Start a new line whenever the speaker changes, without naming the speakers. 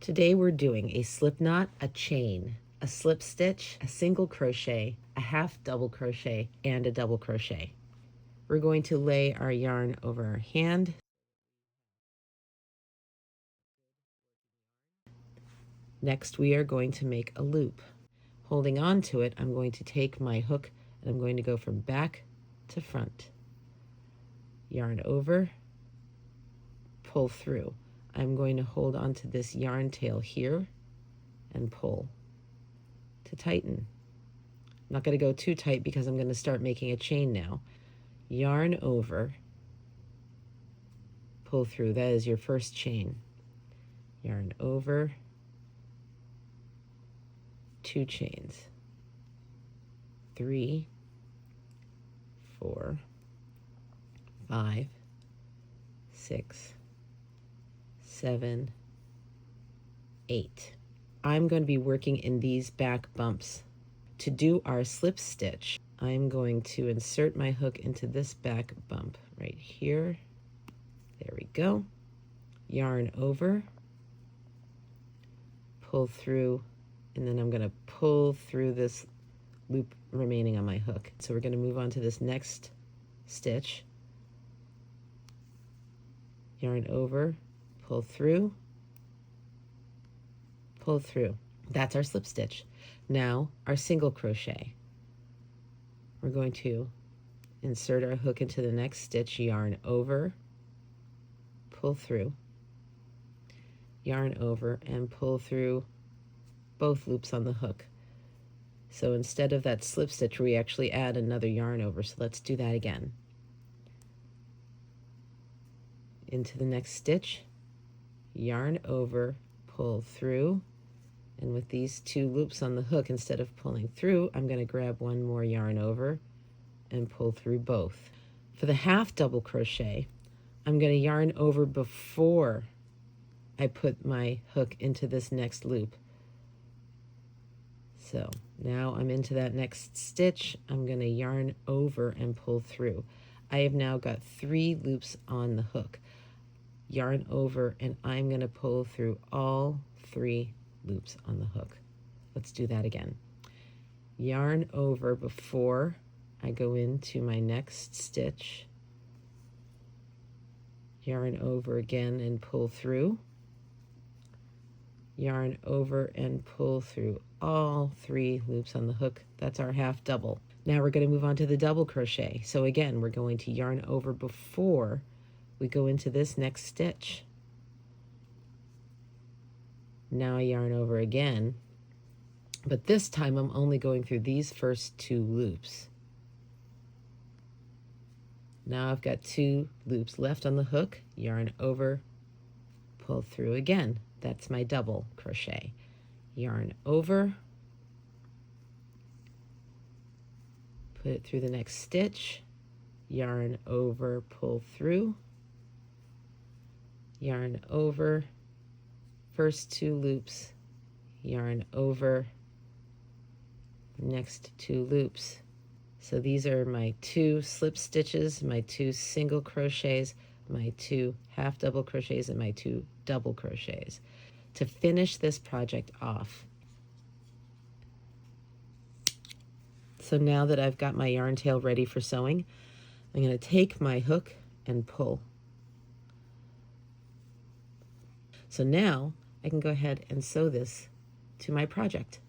Today we're doing a slip knot, a chain, a slip stitch, a single crochet, a half double crochet, and a double crochet. We're going to lay our yarn over our hand. Next we are going to make a loop. Holding on to it, I'm going to take my hook and I'm going to go from back to front. Yarn over, pull through. I'm going to hold on to this yarn tail here and pull to tighten. I'm not going to go too tight because I'm going to start making a chain now. Yarn over, pull through. That is your first chain. Yarn over, 2 chains, 3, 4, 5, 6, 7, 8. I'm going to be working in these back bumps. To do our slip stitch, I'm going to insert my hook into this back bump right here. There we go. Yarn over, pull through, and then I'm going to pull through this loop remaining on my hook. So we're going to move on to this next stitch. Yarn over, pull through, pull through. That's our slip stitch. Now our single crochet. We're going to insert our hook into the next stitch, yarn over, pull through, yarn over, and pull through both loops on the hook. So instead of that slip stitch, we actually add another yarn over. So let's do that again. Into the next stitch, yarn over, pull through, and with these 2 loops on the hook, instead of pulling through, I'm going to grab one more yarn over and pull through both. For the half double crochet, I'm going to yarn over before I put my hook into this next loop. So now I'm into that next stitch. I'm going to yarn over and pull through. I have now got 3 loops on the hook. Yarn over, and I'm going to pull through all 3 loops on the hook. Let's do that again. Yarn over before I go into my next stitch. Yarn over again and pull through. Yarn over and pull through all 3 loops on the hook. That's our half double. Now we're going to move on to the double crochet. So again, we're going to yarn over before we go into this next stitch. Now I yarn over again, but this time I'm only going through these first 2 loops. Now I've got 2 loops left on the hook, yarn over, pull through again. That's my double crochet. Yarn over, put it through the next stitch, yarn over, pull through, yarn over, first 2 loops, yarn over, next 2 loops. So these are my 2 slip stitches, my 2 single crochets, my 2 half double crochets, and my 2 double crochets to finish this project off. So now that I've got my yarn tail ready for sewing, I'm going to take my hook and pull. So now I can go ahead and sew this to my project.